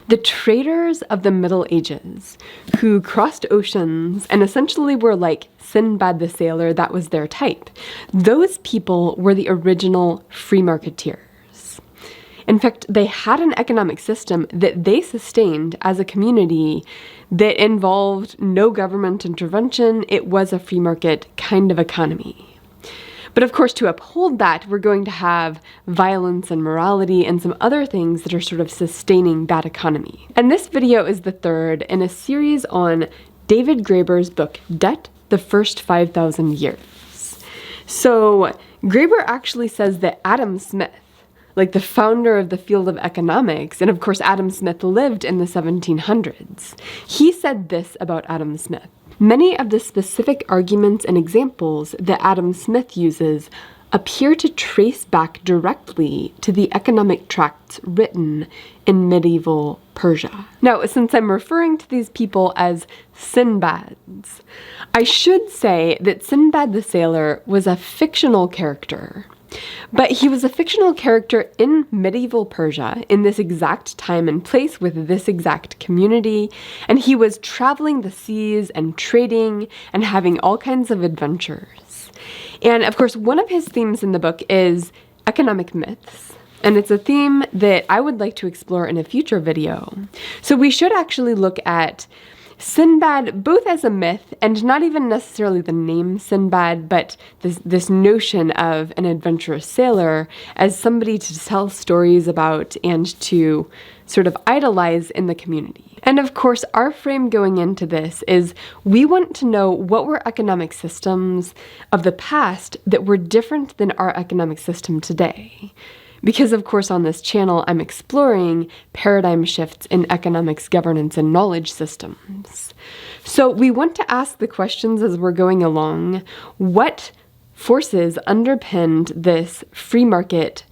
The traders of the Middle Ages, who crossed oceans and essentially were like Sinbad the sailor, that was their type. Those people were the original free marketeers. In fact, they had an economic system that they sustained as a community that involved no government intervention. It was a free market kind of economy. But of course, to uphold that, we're going to have violence and morality and some other things that are sort of sustaining that economy. And this video is the third in a series on David Graeber's book, Debt, the First 5,000 Years. So Graeber actually says that Adam Smith, like the founder of the field of economics, and of course Adam Smith lived in the 1700s, he said this about Adam Smith. Many of the specific arguments and examples that Adam Smith uses appear to trace back directly to the economic tracts written in medieval Persia. Now, since I'm referring to these people as Sinbads, I should say that Sinbad the sailor was a fictional character. But he was a fictional character in medieval Persia, in this exact time and place with this exact community, and he was traveling the seas and trading and having all kinds of adventures. And of course, one of his themes in the book is economic myths, and it's a theme that I would like to explore in a future video. So we should actually look at Sinbad both as a myth, and not even necessarily the name Sinbad, but this notion of an adventurous sailor as somebody to tell stories about and to sort of idolize in the community. And of course, our frame going into this is we want to know what were economic systems of the past that were different than our economic system today. Because, of course, on this channel, I'm exploring paradigm shifts in economics, governance, and knowledge systems. So we want to ask the questions as we're going along. What forces underpinned this free market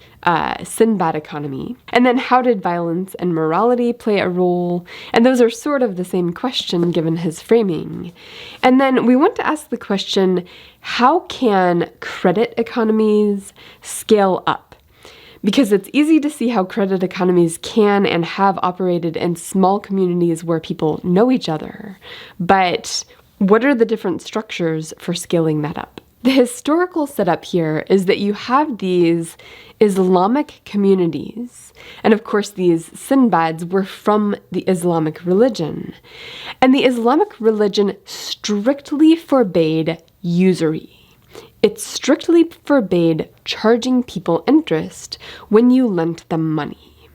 Sinbad economy? And then how did violence and morality play a role? And those are sort of the same question given his framing. And then we want to ask the question, how can credit economies scale up? Because it's easy to see how credit economies can and have operated in small communities where people know each other. But what are the different structures for scaling that up? The historical setup here is that you have these Islamic communities. And of course, these Sinbads were from the Islamic religion. And the Islamic religion strictly forbade usury. It strictly forbade charging people interest when you lent them money.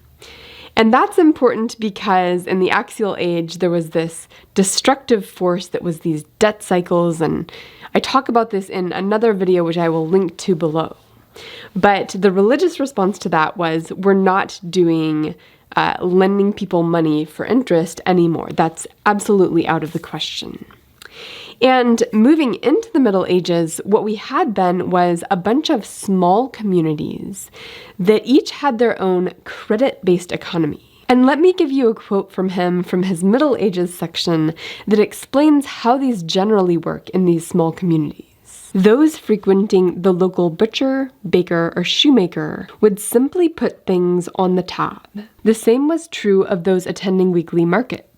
And that's important because in the Axial Age, there was this destructive force that was these debt cycles, and I talk about this in another video, which I will link to below. But the religious response to that was, we're not doing lending people money for interest anymore. That's absolutely out of the question. And moving into the Middle Ages, what we had then was a bunch of small communities that each had their own credit-based economy. And let me give you a quote from him from his Middle Ages section that explains how these generally work in these small communities. Those frequenting the local butcher, baker, or shoemaker would simply put things on the tab. The same was true of those attending weekly markets,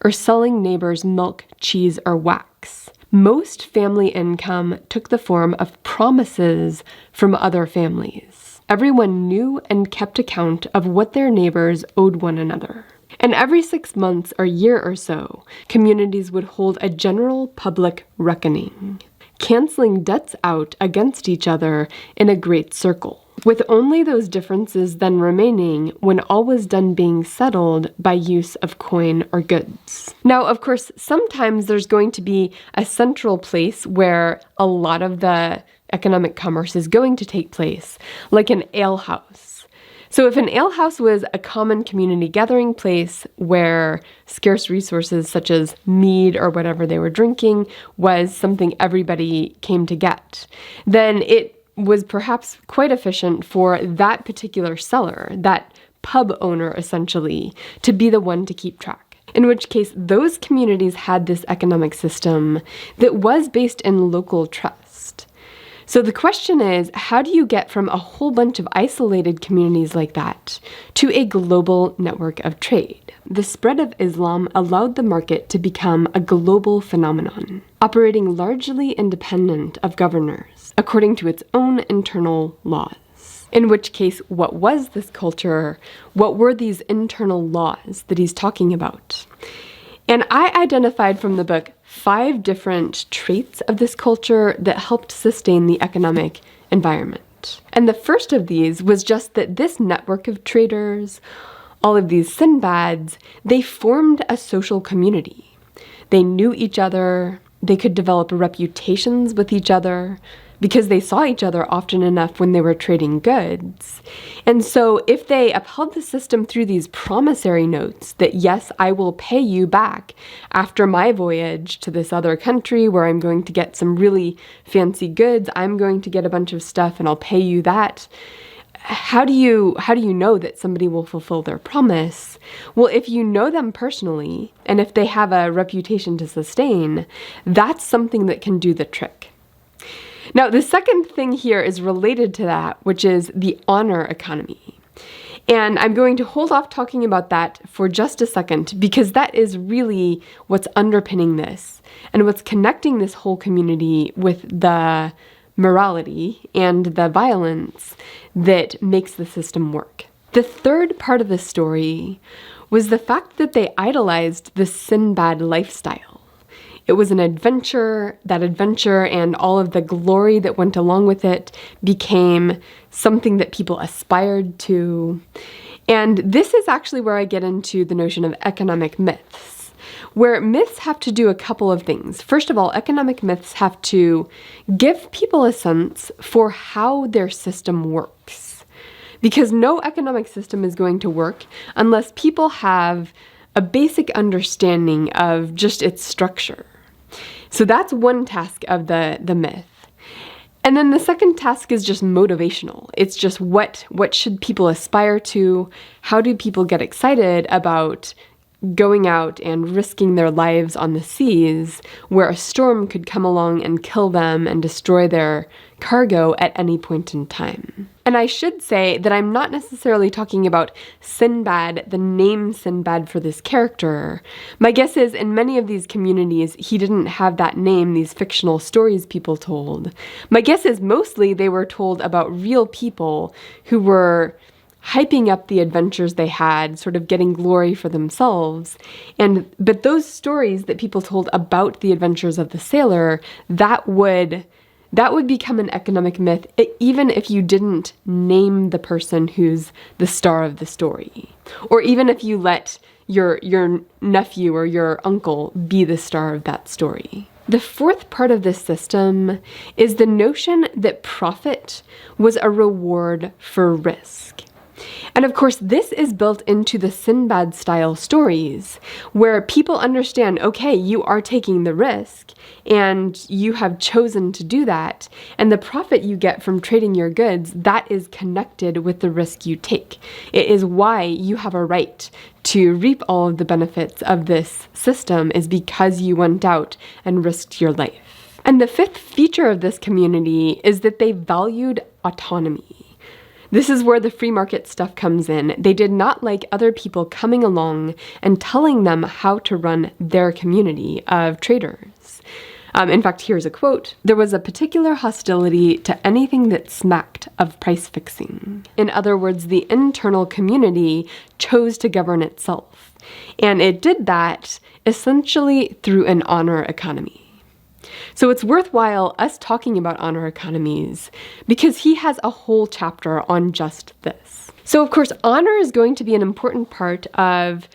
or selling neighbors milk, cheese, or wax. Most family income took the form of promises from other families. Everyone knew and kept account of what their neighbors owed one another. And every 6 months or year or so, communities would hold a general public reckoning, canceling debts out against each other in a great circle, with only those differences then remaining when all was done being settled by use of coin or goods. Now, of course, sometimes there's going to be a central place where a lot of the economic commerce is going to take place, like an alehouse. So if an alehouse was a common community gathering place where scarce resources such as mead or whatever they were drinking was something everybody came to get, then it was perhaps quite efficient for that particular seller, that pub owner essentially, to be the one to keep track. In which case, those communities had this economic system that was based in local trust. So the question is, how do you get from a whole bunch of isolated communities like that to a global network of trade? The spread of Islam allowed the market to become a global phenomenon, operating largely independent of governors, according to its own internal laws. In which case, what was this culture? What were these internal laws that he's talking about? And I identified from the book 5 different traits of this culture that helped sustain the economic environment. And the first of these was just that this network of traders, all of these Sinbads, they formed a social community. They knew each other, they could develop reputations with each other, because they saw each other often enough when they were trading goods. And so if they upheld the system through these promissory notes that, yes, I will pay you back after my voyage to this other country where I'm going to get some really fancy goods, I'm going to get a bunch of stuff and I'll pay you that. How do you know that somebody will fulfill their promise? Well, if you know them personally, and if they have a reputation to sustain, that's something that can do the trick. Now, the second thing here is related to that, which is the honor economy. And I'm going to hold off talking about that for just a second, because that is really what's underpinning this and what's connecting this whole community with the morality and the violence that makes the system work. The third part of the story was the fact that they idolized the Sinbad lifestyle. It was an adventure. That adventure and all of the glory that went along with it became something that people aspired to. And this is actually where I get into the notion of economic myths, where myths have to do a couple of things. First of all, economic myths have to give people a sense for how their system works. Because no economic system is going to work unless people have a basic understanding of just its structure. So that's one task of the myth. And then the second task is just motivational. It's just what should people aspire to? How do people get excited about going out and risking their lives on the seas where a storm could come along and kill them and destroy their cargo at any point in time? And I should say that I'm not necessarily talking about Sinbad, the name Sinbad for this character. My guess is in many of these communities, he didn't have that name, these fictional stories people told. My guess is mostly they were told about real people who were hyping up the adventures they had, sort of getting glory for themselves. But those stories that people told about the adventures of the sailor, that would become an economic myth, even if you didn't name the person who's the star of the story. Or even if you let your nephew or your uncle be the star of that story. The fourth part of this system is the notion that profit was a reward for risk. And of course, this is built into the Sinbad-style stories, where people understand, okay, you are taking the risk, and you have chosen to do that, and the profit you get from trading your goods, that is connected with the risk you take. It is why you have a right to reap all of the benefits of this system, is because you went out and risked your life. And the fifth feature of this community is that they valued autonomy. This is where the free market stuff comes in. They did not like other people coming along and telling them how to run their community of traders. In fact, here's a quote. "There was a particular hostility to anything that smacked of price fixing." In other words, the internal community chose to govern itself. And it did that essentially through an honor economy. So it's worthwhile us talking about honor economies because he has a whole chapter on just this. So of course, honor is going to be an important part of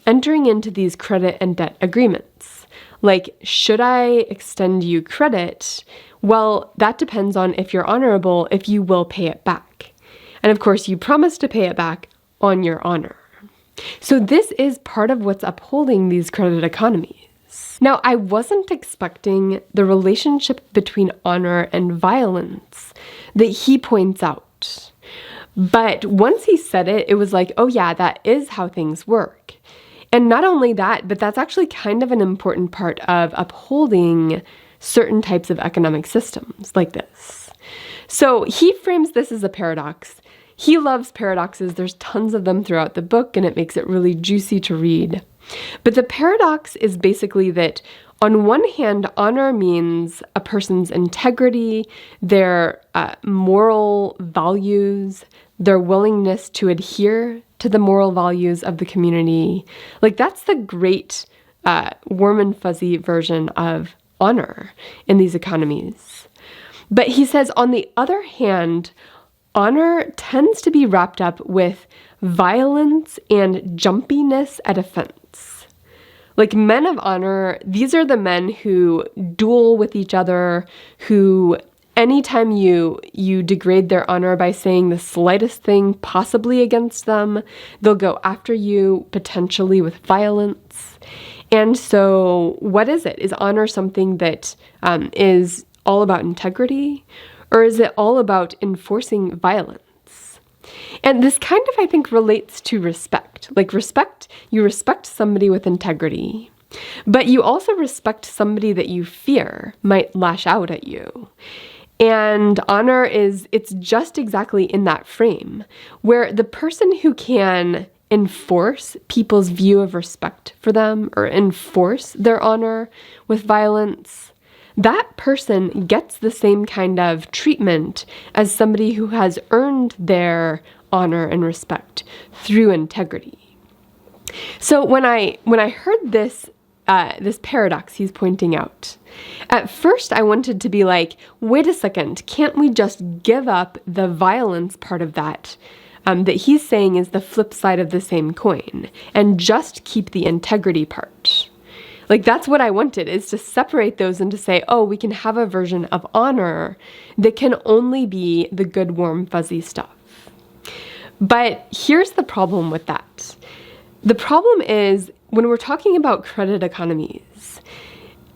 entering into these credit and debt agreements. Like, should I extend you credit? Well, that depends on if you're honorable, if you will pay it back. And of course, you promise to pay it back on your honor. So this is part of what's upholding these credit economies. Now, I wasn't expecting the relationship between honor and violence that he points out. But once he said it, it was like, oh yeah, that is how things work. And not only that, but that's actually kind of an important part of upholding certain types of economic systems like this. So he frames this as a paradox. He loves paradoxes. There's tons of them throughout the book, and it makes it really juicy to read. But the paradox is basically that on one hand, honor means a person's integrity, their moral values, their willingness to adhere to the moral values of the community. Like, that's the great warm and fuzzy version of honor in these economies. But he says, on the other hand, honor tends to be wrapped up with violence and jumpiness at a fence. Like, men of honor, these are the men who duel with each other, who anytime you degrade their honor by saying the slightest thing possibly against them, they'll go after you, potentially with violence. And so what is it? Is honor something that is all about integrity? Or is it all about enforcing violence? And this kind of, I think, relates to respect. Like, respect, you respect somebody with integrity, but you also respect somebody that you fear might lash out at you. And honor it's just exactly in that frame, where the person who can enforce people's view of respect for them or enforce their honor with violence, that person gets the same kind of treatment as somebody who has earned their honor and respect through integrity. So when I heard this paradox he's pointing out, at first I wanted to be like, wait a second, can't we just give up the violence part of that he's saying is the flip side of the same coin, and just keep the integrity part? Like, that's what I wanted, is to separate those and to say, oh, we can have a version of honor that can only be the good, warm, fuzzy stuff. But here's the problem with that. The problem is, when we're talking about credit economies,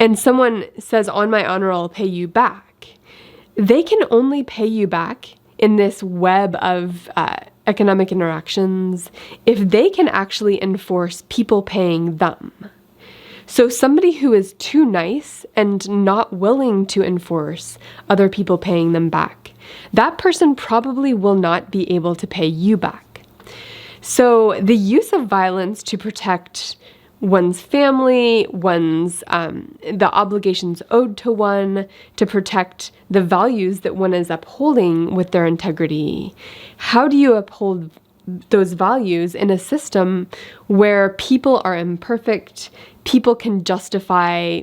and someone says, on my honor, I'll pay you back, they can only pay you back in this web of economic interactions if they can actually enforce people paying them. So somebody who is too nice and not willing to enforce other people paying them back, that person probably will not be able to pay you back. So the use of violence to protect one's family, the obligations owed to one, to protect the values that one is upholding with their integrity. How do you uphold those values in a system where people are imperfect, people can justify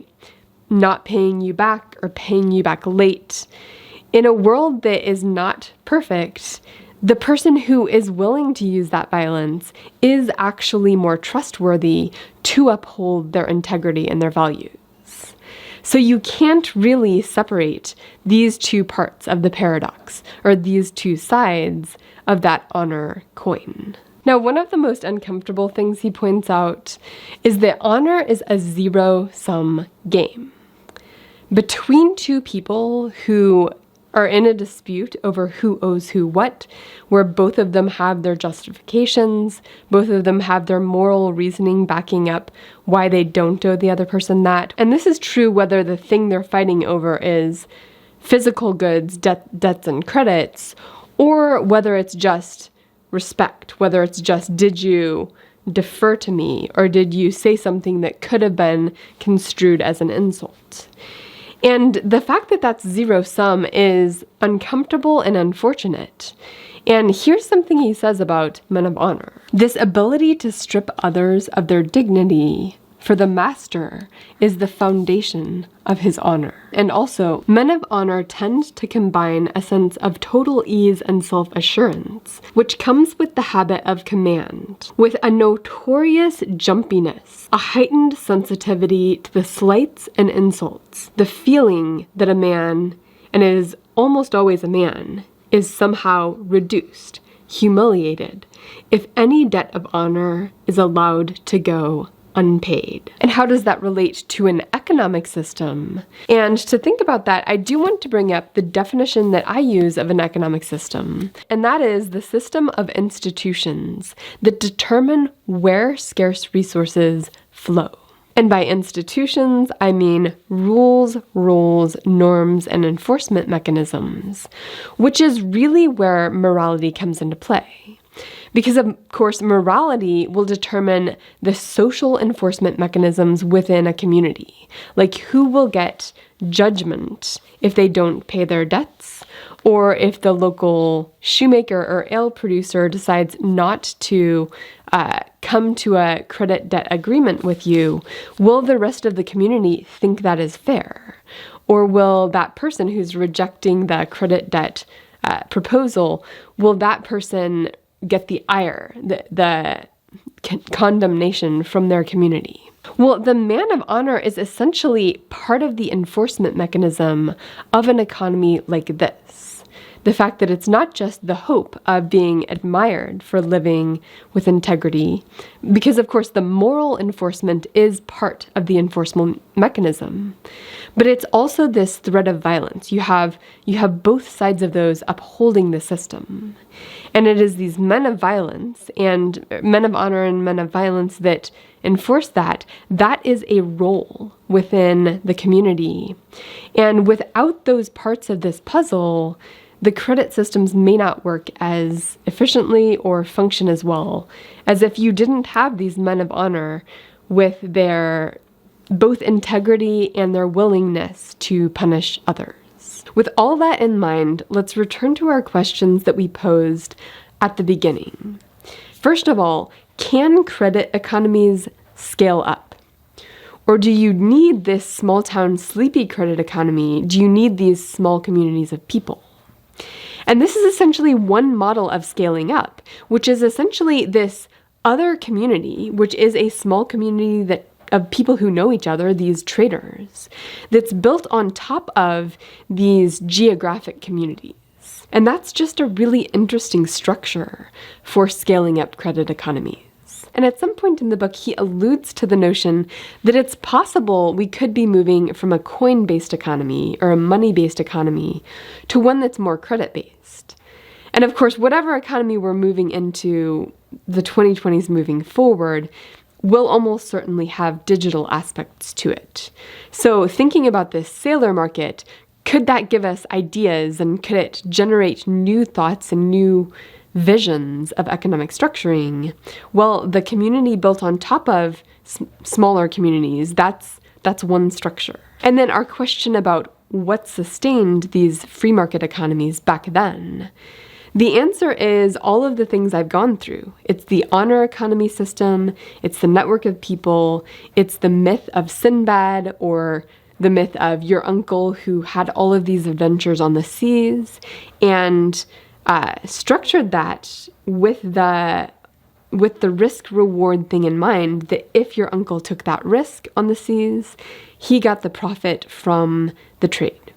not paying you back or paying you back late? In a world that is not perfect, the person who is willing to use that violence is actually more trustworthy to uphold their integrity and their values. So you can't really separate these two parts of the paradox, or these two sides of that honor coin. Now, one of the most uncomfortable things he points out is that honor is a zero-sum game. Between two people who are in a dispute over who owes who what, where both of them have their justifications, both of them have their moral reasoning backing up why they don't owe the other person that. And this is true whether the thing they're fighting over is physical goods, debts and credits, or whether it's just respect, whether it's just, did you defer to me, or did you say something that could have been construed as an insult? And the fact that that's zero sum is uncomfortable and unfortunate. And here's something he says about men of honor. This ability to strip others of their dignity for the master is the foundation of his honor. And also, men of honor tend to combine a sense of total ease and self-assurance, which comes with the habit of command, with a notorious jumpiness, a heightened sensitivity to the slights and insults, the feeling that a man, and it is almost always a man, is somehow reduced, humiliated, if any debt of honor is allowed to go unpaid. And how does that relate to an economic system? And to think about that, I do want to bring up the definition that I use of an economic system, and that is the system of institutions that determine where scarce resources flow. And by institutions, I mean rules, norms, and enforcement mechanisms, which is really where morality comes into play. Because, of course, morality will determine the social enforcement mechanisms within a community, like who will get judgment if they don't pay their debts, or if the local shoemaker or ale producer decides not to come to a credit debt agreement with you. Will the rest of the community think that is fair? Or will that person who's rejecting the credit debt proposal, will that person get the ire, the condemnation from their community? Well, the man of honor is essentially part of the enforcement mechanism of an economy like this. The fact that it's not just the hope of being admired for living with integrity, because of course the moral enforcement is part of the enforcement mechanism, but it's also this threat of violence. You have both sides of those upholding the system. And it is these men of violence and men of honor and men of violence that enforce that. That is a role within the community. And without those parts of this puzzle, the credit systems may not work as efficiently or function as well as if you didn't have these men of honor with their both integrity and their willingness to punish others. With all that in mind, let's return to our questions that we posed at the beginning. First of all, can credit economies scale up? Or do you need this small town sleepy credit economy? Do you need these small communities of people? And this is essentially one model of scaling up, which is essentially this other community, which is a small community of people who know each other, these traders, that's built on top of these geographic communities. And that's just a really interesting structure for scaling up credit economies. And at some point in the book, he alludes to the notion that it's possible we could be moving from a coin-based economy or a money-based economy to one that's more credit-based. And of course, whatever economy we're moving into, the 2020s moving forward, will almost certainly have digital aspects to it. So thinking about this sailor market, could that give us ideas and could it generate new thoughts and new visions of economic structuring? Well, the community built on top of smaller communities, that's one structure. And then our question about what sustained these free market economies back then. The answer is all of the things I've gone through. It's the honor economy system, it's the network of people, it's the myth of Sinbad, or the myth of your uncle who had all of these adventures on the seas, and structured that with the risk-reward thing in mind, that if your uncle took that risk on the seas, he got the profit from the trade.